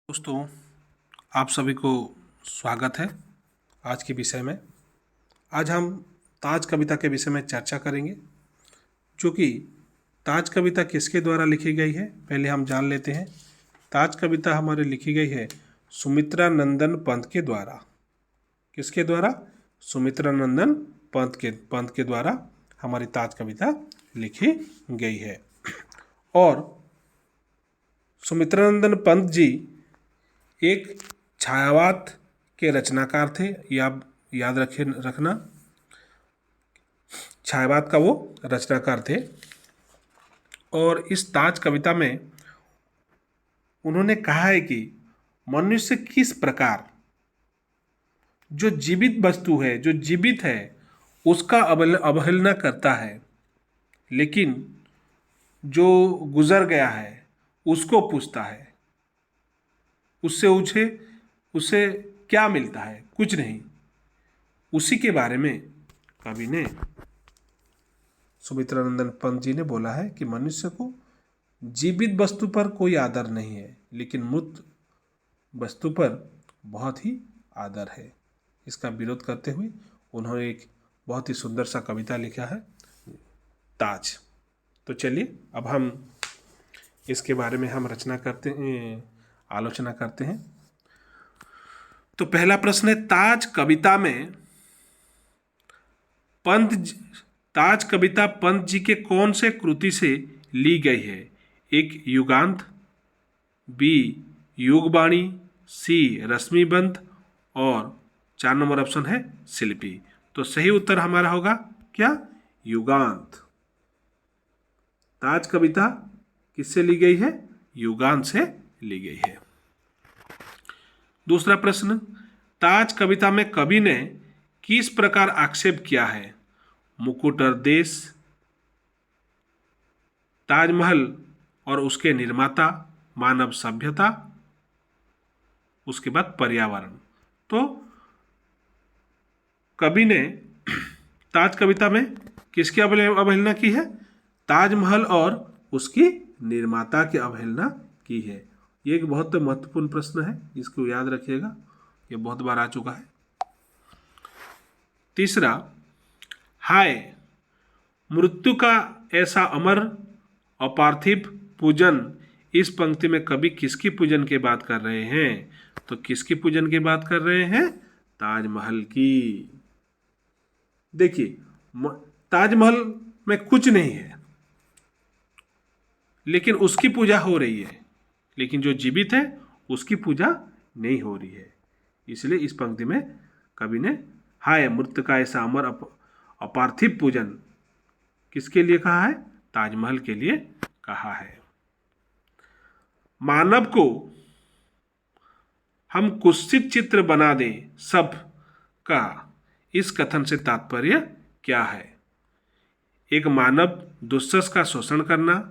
दोस्तों, आप सभी को स्वागत है आज के विषय में। आज हम ताज कविता के विषय में चर्चा करेंगे, जो कि ताज कविता किसके द्वारा लिखी गई है पहले हम जान लेते हैं। ताज कविता हमारे लिखी गई है सुमित्रा नंदन पंत के द्वारा। किसके द्वारा? सुमित्रा नंदन पंत के द्वारा हमारी ताज कविता लिखी गई है। और सुमित्रा नंदन पंत जी एक छायावाद के रचनाकार थे। याद रखना, छायावाद का वो रचनाकार थे। और इस ताज कविता में उन्होंने कहा है कि मनुष्य किस प्रकार जो जीवित वस्तु है, जो जीवित है, उसका अवहेलना करता है, लेकिन जो गुजर गया है उसको पूछता है। उससे क्या मिलता है? कुछ नहीं। उसी के बारे में कवि ने, सुमित्रा नंदन पंत जी ने बोला है कि मनुष्य को जीवित वस्तु पर कोई आदर नहीं है, लेकिन मृत वस्तु पर बहुत ही आदर है। इसका विरोध करते हुए उन्होंने एक बहुत ही सुंदर सा कविता लिखा है, ताज। तो चलिए अब हम इसके बारे में हम आलोचना करते हैं। तो पहला प्रश्न है, ताज कविता पंत जी के कौन से कृति से ली गई है? एक युगांत, बी युगवाणी, सी रश्मिबंध, और 4 नंबर ऑप्शन है शिल्पी। तो सही उत्तर हमारा होगा क्या? युगांत। ताज कविता किससे ली गई है? युगांत से ली गई है। दूसरा प्रश्न, ताज कविता में कवि ने किस प्रकार आक्षेप किया है? मुकुटर देश, ताजमहल और उसके निर्माता, मानव सभ्यता, उसके बाद पर्यावरण। तो कवि ने ताज कविता में किसकी अवहेलना की है? ताजमहल और उसकी निर्माता की अवहेलना की है। ये एक बहुत महत्वपूर्ण प्रश्न है, इसको याद रखिएगा, ये बहुत बार आ चुका है। तीसरा, हाय मृत्यु का ऐसा अमर अपार्थिव पूजन, इस पंक्ति में कवि किसकी पूजन की बात कर रहे हैं? तो किसकी पूजन की बात कर रहे हैं? ताजमहल की। देखिए, ताजमहल में कुछ नहीं है, लेकिन उसकी पूजा हो रही है, लेकिन जो जीवित है उसकी पूजा नहीं हो रही है। इसलिए इस पंक्ति में कवि ने हाय मृत्यु का ऐसा अमर अपार्थिव पूजन किसके लिए कहा है? ताजमहल के लिए कहा है। मानव को हम कुत्सित चित्र बना दें सब का, इस कथन से तात्पर्य क्या है? एक मानव दुस्सस का शोषण करना,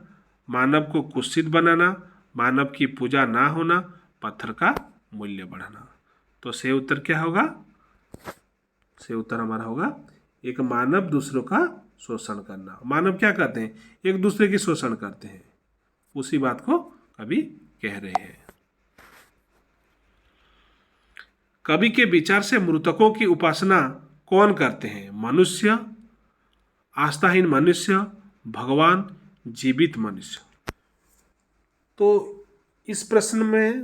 मानव को कुत्सित बनाना, मानव की पूजा ना होना, पत्थर का मूल्य बढ़ाना। तो सही उत्तर क्या होगा? सही उत्तर हमारा होगा एक मानव दूसरों का शोषण करना। मानव क्या करते हैं? एक दूसरे की शोषण करते हैं। उसी बात को कवि कह रहे हैं। कवि के विचार से मृतकों की उपासना कौन करते हैं? मनुष्य, आस्थाहीन मनुष्य, भगवान, जीवित मनुष्य। तो इस प्रश्न में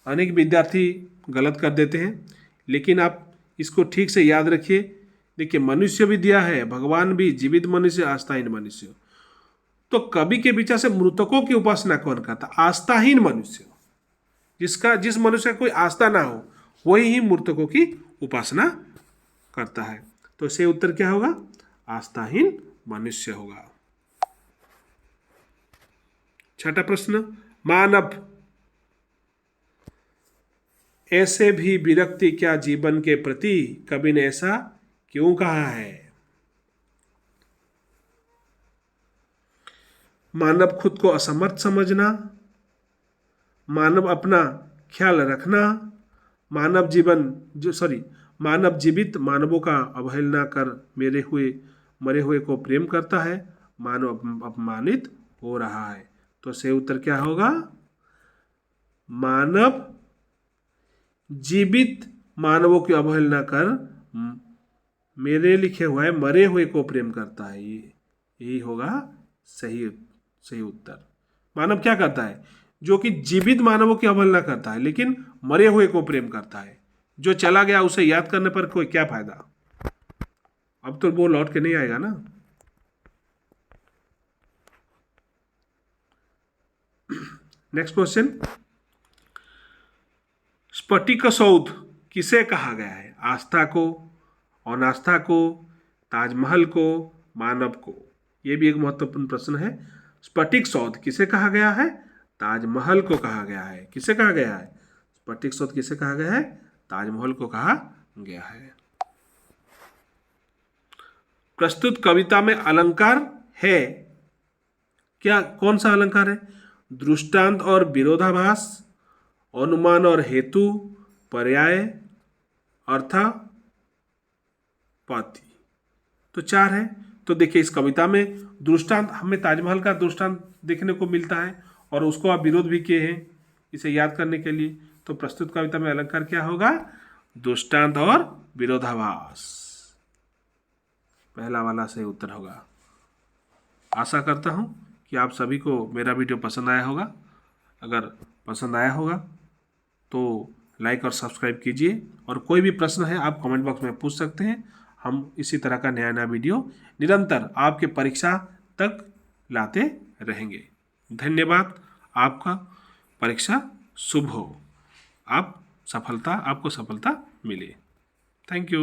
अनेक विद्यार्थी गलत कर देते हैं, लेकिन आप इसको ठीक से याद रखिए। देखिए, मनुष्य भी दिया है, भगवान भी, जीवित मनुष्य, आस्थाहीन मनुष्य। तो कवि के विचार से मृतकों की उपासना कौन करता? आस्थाहीन मनुष्य। जिस मनुष्य का कोई आस्था ना हो, वही ही मृतकों की उपासना करता है। तो सही उत्तर क्या होगा? आस्थाहीन मनुष्य होगा। छठा प्रश्न, मानव ऐसे भी विरक्ति क्या जीवन के प्रति, कवि ने ऐसा क्यों कहा है? मानव खुद को असमर्थ समझना, मानव अपना ख्याल रखना, मानव जीवित मानवों का अवहेलना कर मरे हुए को प्रेम करता है, मानव अपमानित हो रहा है। तो सही उत्तर क्या होगा? मानव जीवित मानवों की अवहेलना कर मेरे लिखे हुआ है मरे हुए को प्रेम करता है। यही होगा सही सही उत्तर। मानव क्या करता है? जो कि जीवित मानवों की अवहेलना करता है लेकिन मरे हुए को प्रेम करता है। जो चला गया उसे याद करने पर कोई क्या फायदा? अब तो वो लौट के नहीं आएगा ना। नेक्स्ट क्वेश्चन, स्फटिक सौध किसे कहा गया है? आस्था को, अनास्था को, ताजमहल को, मानव को? यह भी एक महत्वपूर्ण प्रश्न है। स्फटिक सौध किसे कहा गया है? ताजमहल को कहा गया है। किसे कहा गया है? स्फटिक सौध किसे कहा गया है? ताजमहल को कहा गया है। प्रस्तुत कविता में अलंकार है क्या? कौन सा अलंकार है? दृष्टांत और विरोधाभास, अनुमान और हेतु, पर्याय, अर्थापत्ति। तो चार है। तो देखिए इस कविता में दृष्टांत, हमें ताजमहल का दृष्टांत देखने को मिलता है और उसको आप विरोध भी किए हैं इसे याद करने के लिए। तो प्रस्तुत कविता में अलंकार क्या होगा? दृष्टांत और विरोधाभास। पहला वाला सही उत्तर होगा। आशा करता हूं कि आप सभी को मेरा वीडियो पसंद आया होगा। अगर पसंद आया होगा तो लाइक और सब्सक्राइब कीजिए, और कोई भी प्रश्न है आप कमेंट बॉक्स में पूछ सकते हैं। हम इसी तरह का नया नया वीडियो निरंतर आपके परीक्षा तक लाते रहेंगे। धन्यवाद। आपका परीक्षा शुभ हो। आपको सफलता मिले। Thank you.